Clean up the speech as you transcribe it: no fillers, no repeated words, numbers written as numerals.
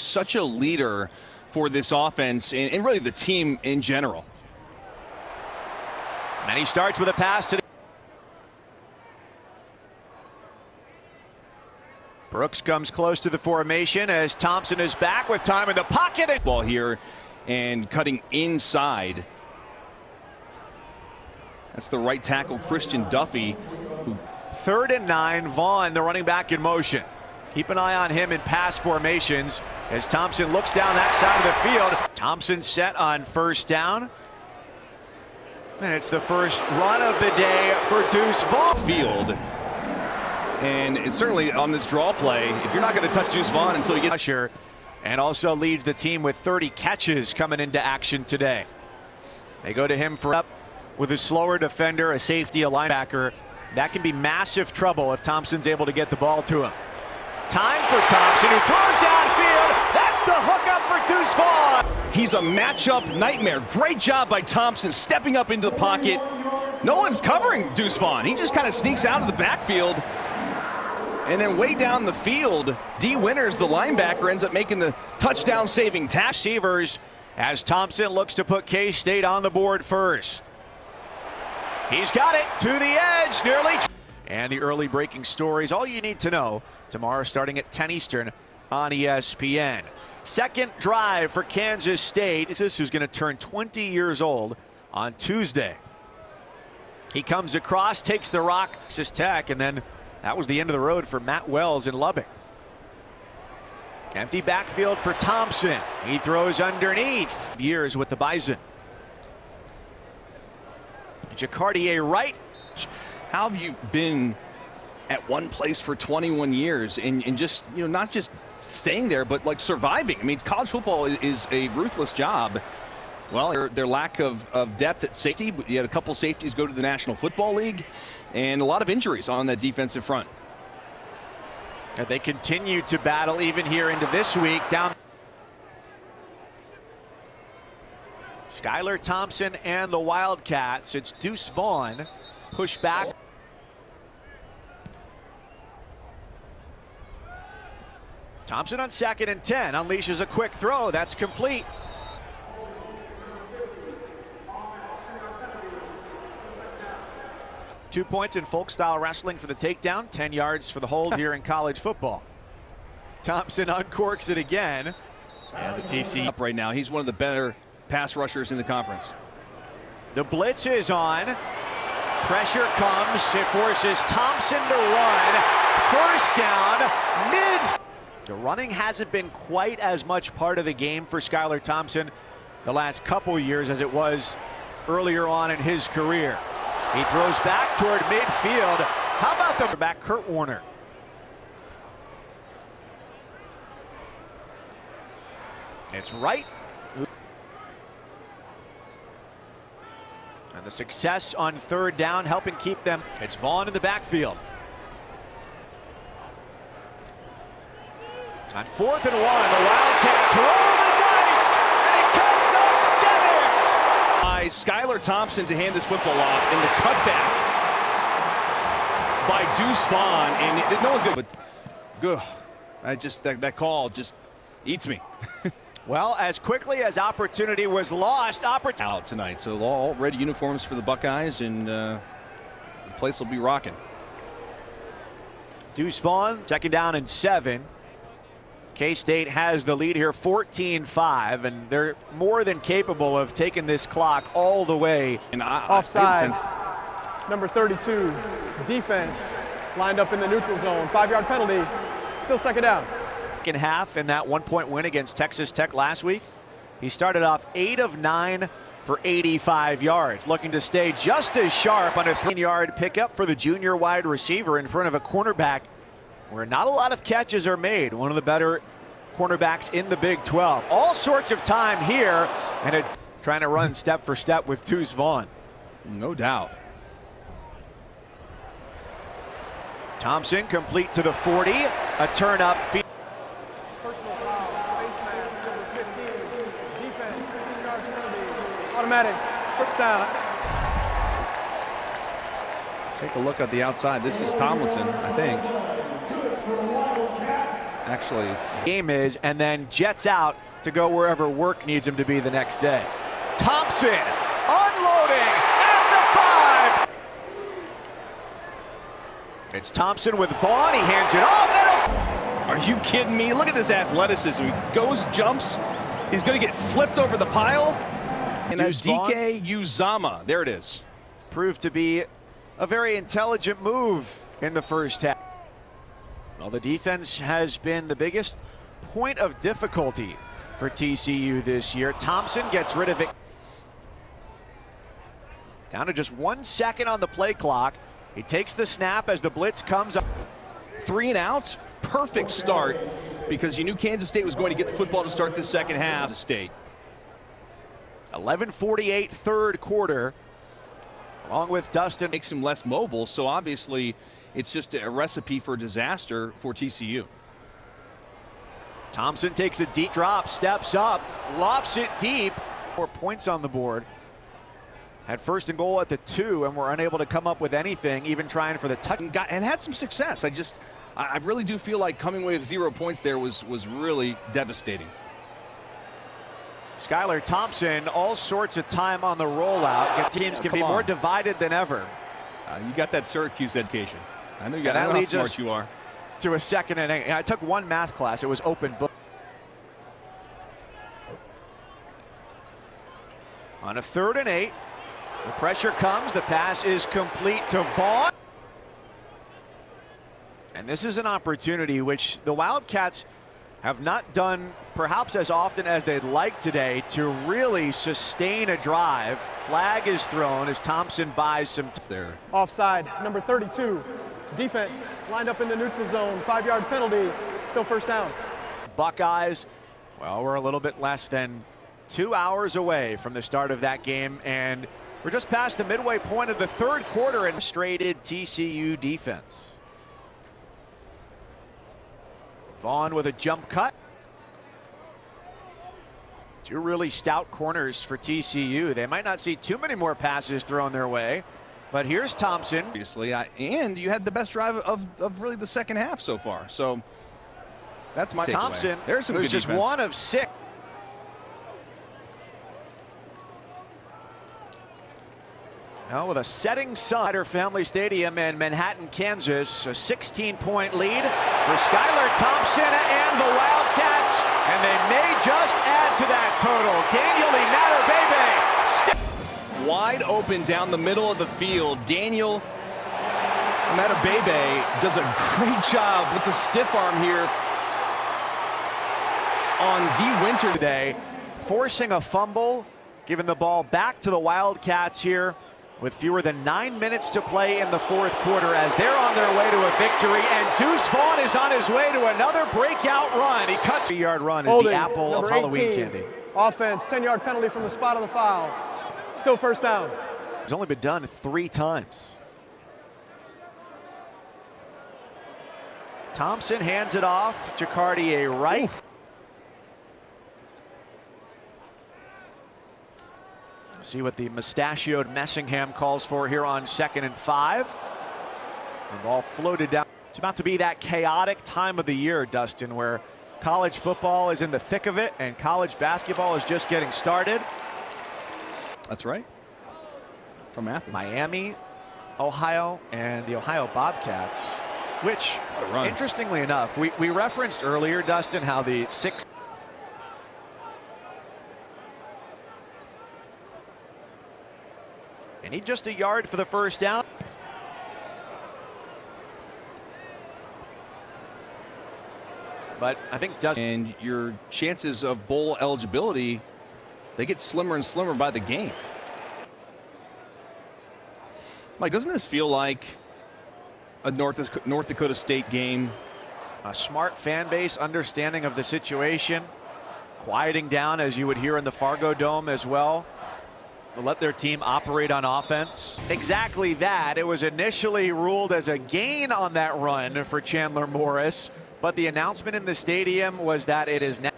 Such a leader for this offense and really the team in general. And he starts with a pass to the Brooks comes close to the formation as Thompson is back with time in the pocket. Ball here and cutting inside. That's the right tackle, Christian Duffy. 3rd and 9, Vaughn, the running back, in motion. Keep an eye on him in pass formations as Thompson looks down that side of the field. Thompson set on 1st down. And it's the first run of the day for Deuce Vaughn. Field. And it's certainly on this draw play, if you're not going to touch Deuce Vaughn until you get Usher, and also leads the team with 30 catches coming into action today. They go to him for up with a slower defender, a safety, a linebacker. That can be massive trouble if Thompson's able to get the ball to him. Time for Thompson, who throws downfield. That's the hookup for Deuce Vaughn. He's a matchup nightmare. Great job by Thompson stepping up into the pocket. No one's covering Deuce Vaughn. He just kind of sneaks out of the backfield. And then way down the field, D. Winters, the linebacker, ends up making the touchdown-saving tackle. Receivers as Thompson looks to put K-State on the board first. He's got it to the edge, nearly. And the early breaking stories, all you need to know, tomorrow starting at 10 Eastern on ESPN. Second drive for Kansas State. It's this who's going to turn 20 years old on Tuesday. He comes across, takes the rock, Texas Tech, and then that was the end of the road for Matt Wells in Lubbock. Empty backfield for Thompson. He throws underneath. Years with the Bison. Jacardier right. How have you been at one place for 21 years and just, you know, not just staying there, but like surviving? I mean, college football is a ruthless job. Well, their lack of depth at safety. You had a couple safeties go to the National Football League and a lot of injuries on that defensive front. And they continue to battle even here into this week. Down Skylar Thompson and the Wildcats. It's Deuce Vaughn. Push back. Thompson on 2nd and 10. Unleashes a quick throw. That's complete. Two points in folk style wrestling for the takedown. 10 yards for the hold here in college football. Thompson uncorks it again. And the TCU up right now. He's one of the better pass rushers in the conference. The blitz is on. Pressure comes. It forces Thompson to run. First down, mid. The running hasn't been quite as much part of the game for Skylar Thompson the last couple years as it was earlier on in his career. He throws back toward midfield. How about the back, Kurt Warner? It's right. And the success on 3rd down helping keep them. It's Vaughn in the backfield. On 4th and 1, the Wildcats roll the dice, and it comes up 7. By Skylar Thompson to hand this football off in the cutback by Deuce Vaughn, and no one's going to. Good. That call just eats me. Well, as quickly as opportunity was lost, out tonight. So all red uniforms for the Buckeyes, and the place will be rocking. Deuce Vaughn, 2nd down and 7. K-State has the lead here 14-5, and they're more than capable of taking this clock all the way. And offside, number 32, defense lined up in the neutral zone. 5-yard penalty, still 2nd down. Second half in that 1-point win against Texas Tech last week. He started off 8 of 9 for 85 yards, looking to stay just as sharp on a 3-yard pickup for the junior wide receiver in front of a cornerback where not a lot of catches are made. One of the better cornerbacks in the Big 12. All sorts of time here, and trying to run step for step with Deuce Vaughn. No doubt. Thompson complete to the 40, a turn up field. Personal foul, face mask, number 15, defense, 15-yard penalty, automatic, 1st down. Take a look at the outside. This is Tomlinson, I think. actually. Game is, and then jets out to go wherever work needs him to be the next day. Thompson unloading at the 5. It's Thompson with Vaughn. He hands it off. Are you kidding me? Look at this athleticism. He goes, jumps. He's going to get flipped over the pile. And that's DK Uzama. There it is. Proved to be a very intelligent move in the first half. Well, the defense has been the biggest point of difficulty for TCU this year. Thompson gets rid of it. Down to just 1 second on the play clock. He takes the snap as the blitz comes up. 3 and out. Perfect start because you knew Kansas State was going to get the football to start the second half. State. 11:48 third quarter. Along with Dustin. Makes him less mobile, so obviously it's just a recipe for disaster for TCU. Thompson takes a deep drop, steps up, lofts it deep. 4 points on the board. Had first and goal at the 2 and were unable to come up with anything, even trying for the touch. And had some success. I really do feel like coming away with 0 points there was really devastating. Skylar Thompson, all sorts of time on the rollout. Teams can be more divided than ever. You got that Syracuse education. I know you got that. How smart you are. To a second inning. I took one math class. It was open book. On a 3rd and 8, the pressure comes. The pass is complete to Vaughn. And this is an opportunity which the Wildcats have not done perhaps as often as they'd like today to really sustain a drive. Flag is thrown as Thompson buys some there. Offside, number 32. Defense lined up in the neutral zone. 5-yard penalty. Still first down. Buckeyes, well, we're a little bit less than 2 hours away from the start of that game, and we're just past the midway point of the third quarter in frustrated TCU defense. Vaughn with a jump cut. 2 really stout corners for TCU. They might not see too many more passes thrown their way, but here's Thompson. Obviously, and you had the best drive of really the second half so far. So that's my Thompson. takeaway. There's some good just defense. 1 of 6. Now with a setting sun at Family Stadium in Manhattan, Kansas, a 16-point lead for Skylar Thompson and the Wildcats, and they may just add to that total. Daniel Matabebe wide open down the middle of the field. Daniel Matabebe does a great job with the stiff arm here on D. Winter today, forcing a fumble, giving the ball back to the Wildcats here with fewer than 9 minutes to play in the fourth quarter as they're on their way to a victory, and Deuce Vaughn is on his way to another breakout run. He cuts a 3-yard run is the apple of Halloween candy. Offense, 10-yard penalty from the spot of the foul. Still first down. It's only been done 3 times. Thompson hands it off. Jacardier right. Oof. See what the mustachioed Messingham calls for here on 2nd and 5. The ball floated down. It's about to be that chaotic time of the year, Dustin, where college football is in the thick of it and college basketball is just getting started. That's right. From Athens. Miami, Ohio, and the Ohio Bobcats, which, interestingly enough, we referenced earlier, Dustin, how the 6. And he just a yard for the first down. But I think and your chances of bowl eligibility, they get slimmer and slimmer by the game. Mike, doesn't this feel like a North Dakota State game? A smart fan base understanding of the situation, quieting down as you would hear in the Fargo Dome as well, to let their team operate on offense. Exactly that. It was initially ruled as a gain on that run for Chandler Morris, but the announcement in the stadium was that it is now.